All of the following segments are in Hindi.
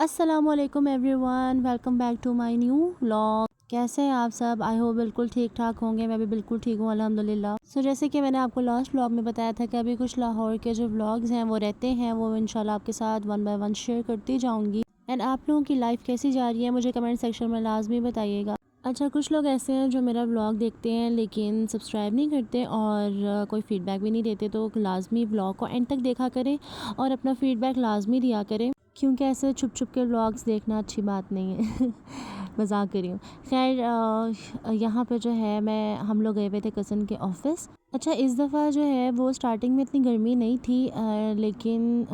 अस्सलामुअलैकुम everyone, welcome back to my new vlog. कैसे हैं आप सब? आई होप बिल्कुल ठीक ठाक होंगे। मैं भी बिल्कुल ठीक हूँ अल्हम्दुलिल्लाह। जैसे कि मैंने आपको लास्ट व्लॉग में बताया था कि अभी कुछ लाहौर के जो व्लॉग्स हैं वो रहते हैं, वो इंशाल्लाह आपके साथ वन बाय वन शेयर करती जाऊँगी। एंड आप लोगों की लाइफ कैसी जा रही है मुझे कमेंट सेक्शन में लाजमी बताइएगा। अच्छा, कुछ लोग ऐसे हैं जो मेरा व्लॉग देखते हैं लेकिन सब्सक्राइब नहीं करते और कोई फ़ीडबैक भी नहीं देते, तो लाजमी व्लॉग को एंड तक देखा करें और अपना फ़ीडबैक लाजमी दिया करें, क्योंकि ऐसे छुप छुप के व्लॉग्स देखना अच्छी बात नहीं है। मजाक कर रही हूँ। खैर, यहाँ पे जो है हम लोग गए हुए थे कज़न के ऑफिस। अच्छा, इस दफ़ा जो है वो स्टार्टिंग में इतनी गर्मी नहीं थी, लेकिन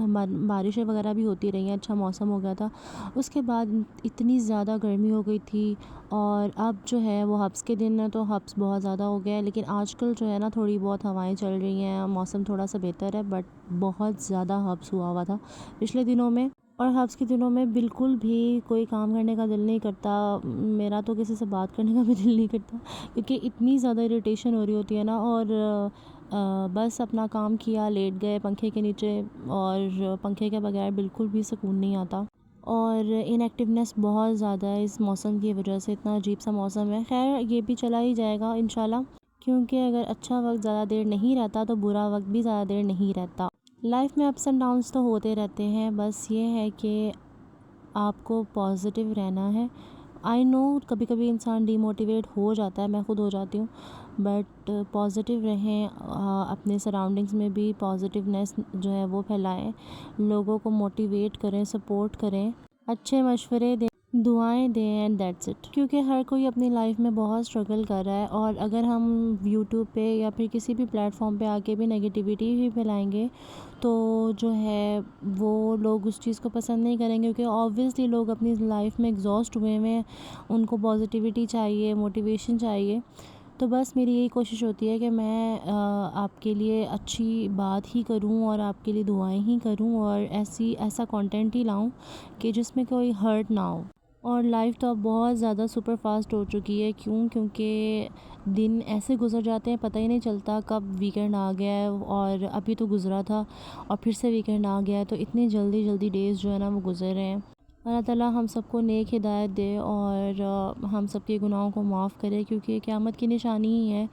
बारिशें वगैरह भी होती रही हैं, अच्छा मौसम हो गया था। उसके बाद इतनी ज़्यादा गर्मी हो गई थी। और अब जो है वो हब्स के दिन है तो हब्स बहुत ज़्यादा हो गया है, लेकिन आजकल जो है ना थोड़ी बहुत हवाएं चल रही हैं, मौसम थोड़ा सा बेहतर है, बट बहुत ज़्यादा हब्स हुआ था पिछले दिनों में। और हब्स के दिनों में बिल्कुल भी कोई काम करने का दिल नहीं करता। मेरा तो किसी से बात करने का भी दिल नहीं करता, क्योंकि इतनी ज़्यादा इरिटेशन हो रही होती है ना। और बस अपना काम किया, लेट गए पंखे के नीचे, और पंखे के बगैर बिल्कुल भी सुकून नहीं आता। और इनएक्टिवनेस बहुत ज़्यादा है इस मौसम की वजह से, इतना अजीब सा मौसम है। खैर, ये भी चला ही जाएगा इंशाल्लाह, क्योंकि अगर अच्छा वक्त ज़्यादा देर नहीं रहता तो बुरा वक्त भी ज़्यादा देर नहीं रहता। लाइफ में अप्स एंड डाउन्स तो होते रहते हैं, बस ये है कि आपको पॉजिटिव रहना है। आई नो कभी कभी इंसान डीमोटिवेट हो जाता है, मैं खुद हो जाती हूँ, बट पॉजिटिव रहें। अपने सराउंडिंग्स में भी पॉजिटिवनेस जो है वो फैलाएं, लोगों को मोटिवेट करें, सपोर्ट करें, अच्छे मशवरे दें, दुआएं दें, एंड दैट्स इट। क्योंकि हर कोई अपनी लाइफ में बहुत स्ट्रगल कर रहा है, और अगर हम यूट्यूब पे या फिर किसी भी प्लेटफॉर्म पे आके भी नेगेटिविटी ही फैलाएंगे तो जो है वो लोग उस चीज़ को पसंद नहीं करेंगे, क्योंकि ऑब्वियसली लोग अपनी लाइफ में एग्जॉस्ट हुए हैं, उनको पॉजिटिविटी चाहिए, मोटिवेशन चाहिए। तो बस मेरी यही कोशिश होती है कि मैं आपके लिए अच्छी बात ही करूं और आपके लिए दुआएं ही करूं, और ऐसा कंटेंट ही लाऊं कि जिसमें कोई हर्ट ना हो। और लाइफ तो अब बहुत ज़्यादा सुपर फास्ट हो चुकी है। क्योंकि दिन ऐसे गुजर जाते हैं, पता ही नहीं चलता कब वीकेंड आ गया है, और अभी तो गुज़रा था और फिर से वीकेंड आ गया है, तो इतनी जल्दी जल्दी डेज़ जो है ना वो गुजर रहे हैं। अल्लाह ताला हम सबको नेक हिदायत दे और हम सबके गुनाहों को माफ़ करे, क्योंकि क़यामत की निशानी ही है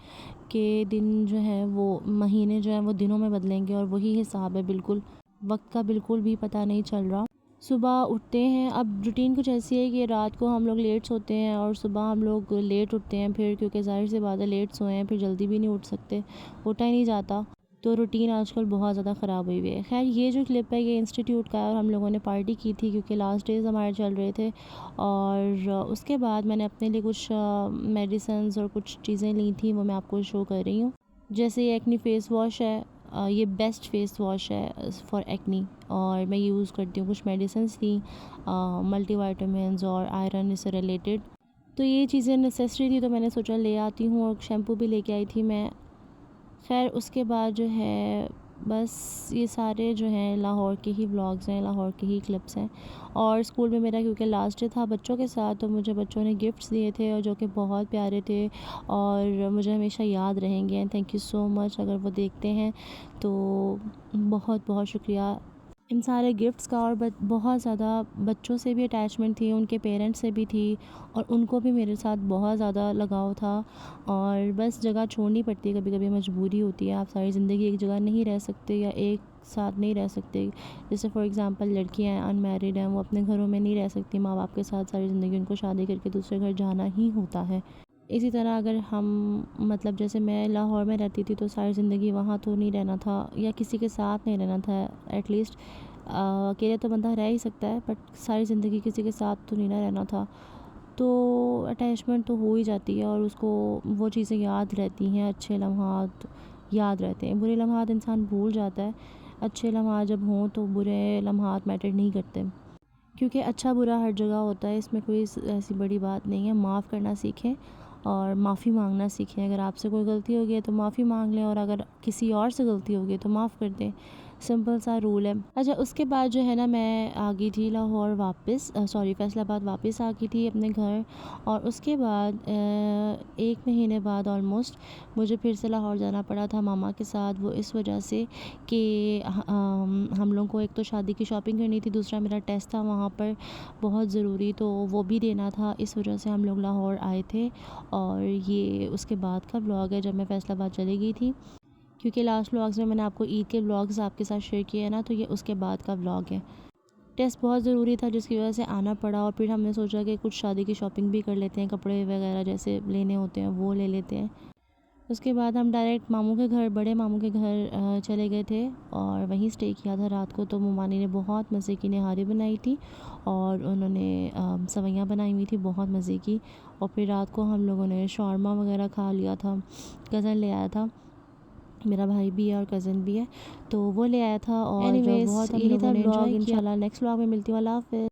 कि दिन जो है वो महीने जो हैं वो दिनों में बदलेंगे, और वही हिसाब है। बिल्कुल वक्त का बिल्कुल भी पता नहीं चल रहा। सुबह उठते हैं, अब रूटीन कुछ ऐसी है कि रात को हम लोग लेट सोते हैं और सुबह हम लोग लेट उठते हैं, फिर क्योंकि ज़ाहिर सी बात है लेट सोए हैं, फिर जल्दी भी नहीं उठ सकते, उठा ही नहीं जाता। तो रूटीन आजकल बहुत ज़्यादा ख़राब हुई हुई है। खैर, ये जो क्लिप है ये इंस्टीट्यूट का है, और हम लोगों ने पार्टी की थी क्योंकि लास्ट डेज़ हमारे चल रहे थे। और उसके बाद मैंने अपने लिए कुछ मेडिसिन्स और कुछ चीज़ें ली थी, वो मैं आपको शो कर रही हूँ। जैसे ये एक्नी फेस वॉश है, ये बेस्ट फेस वॉश है फॉर एक्नी, और मैं यूज़ करती हूँ। कुछ मेडिसिन्स थी, मल्टीविटामिन्स और आयरन इससे रिलेटेड, तो ये चीज़ें नेसेसरी थी, तो मैंने सोचा ले आती हूँ। और शैम्पू भी लेके आई थी मैं। खैर, उसके बाद जो है बस ये सारे जो हैं लाहौर के ही व्लॉग्स हैं, लाहौर के ही क्लिप्स हैं। और स्कूल में मेरा क्योंकि लास्ट डे था बच्चों के साथ, तो मुझे बच्चों ने गिफ्ट्स दिए थे और जो कि बहुत प्यारे थे और मुझे हमेशा याद रहेंगे। थैंक यू सो मच, अगर वो देखते हैं तो बहुत बहुत शुक्रिया इन सारे गिफ्ट्स का। और बहुत ज़्यादा बच्चों से भी अटैचमेंट थी, उनके पेरेंट्स से भी थी, और उनको भी मेरे साथ बहुत ज़्यादा लगाव था। और बस जगह छोड़नी पड़ती है, कभी कभी मजबूरी होती है, आप सारी ज़िंदगी एक जगह नहीं रह सकते या एक साथ नहीं रह सकते। जैसे फॉर एग्ज़ाम्पल लड़कियां हैं, अनमैरिड हैं, वो अपने घरों में नहीं रह सकती माँ बाप के साथ सारी ज़िंदगी, उनको शादी करके दूसरे घर जाना ही होता है। इसी तरह अगर हम मतलब जैसे मैं लाहौर में रहती थी तो सारी ज़िंदगी वहाँ तो नहीं रहना था, या किसी के साथ नहीं रहना था। एटलीस्ट अकेले तो बंदा रह ही सकता है, बट सारी ज़िंदगी किसी के साथ तो नहीं ना रहना था। तो अटैचमेंट तो हो ही जाती है, और उसको वो चीज़ें याद रहती हैं, अच्छे लम्हात याद रहते हैं, बुरे लम्हात इंसान भूल जाता है। अच्छे लम्हात जब हों तो बुरे लम्हात मैटर नहीं करते, क्योंकि अच्छा बुरा हर जगह होता है, इसमें कोई ऐसी बड़ी बात नहीं है। माफ़ करना सीखें और माफ़ी मांगना सीखें। अगर आपसे कोई गलती हो गई है तो माफ़ी मांग लें, और अगर किसी और से गलती हो गई तो माफ़ कर दें। सिंपल सा रूल है। अच्छा, उसके बाद जो है ना मैं आ गई थी लाहौर वापस, सॉरी फैसलाबाद वापस आ गई थी अपने घर। और उसके बाद 1 महीने बाद ऑलमोस्ट मुझे फिर से लाहौर जाना पड़ा था मामा के साथ। वो इस वजह से कि हम लोग को एक तो शादी की शॉपिंग करनी थी, दूसरा मेरा टेस्ट था वहाँ पर बहुत ज़रूरी, तो वो भी देना था। इस वजह से हम लोग लाहौर आए थे। और ये उसके बाद का व्लॉग है जब मैं फैसलाबाद चली गई थी, क्योंकि लास्ट व्लॉग्स में मैंने आपको ईद के व्लॉग्स आपके साथ शेयर किए हैं ना, तो ये उसके बाद का व्लॉग है। टेस्ट बहुत ज़रूरी था जिसकी वजह से आना पड़ा। और फिर हमने सोचा कि कुछ शादी की शॉपिंग भी कर लेते हैं, कपड़े वगैरह जैसे लेने होते हैं वो ले लेते हैं। उसके बाद हम डायरेक्ट मामू के घर, बड़े मामू के घर चले गए थे और वहीं स्टे किया था रात को। तो मुमानी ने बहुत मज़े की निहारी बनाई थी और उन्होंने सवैयाँ बनाई हुई थी बहुत मज़े की। और फिर रात को हम लोगों ने शौरमा वगैरह खा लिया था। कज़न ले आया था, मेरा भाई भी है और कज़न भी है, तो वो ले आया था। और एनीवेज बहुत हम यही लोगों था ने व्लॉग। एंजॉय किया। इंशाल्लाह नेक्स्ट व्लॉग में मिलती हूँ। अल्लाह हाफ़िज़।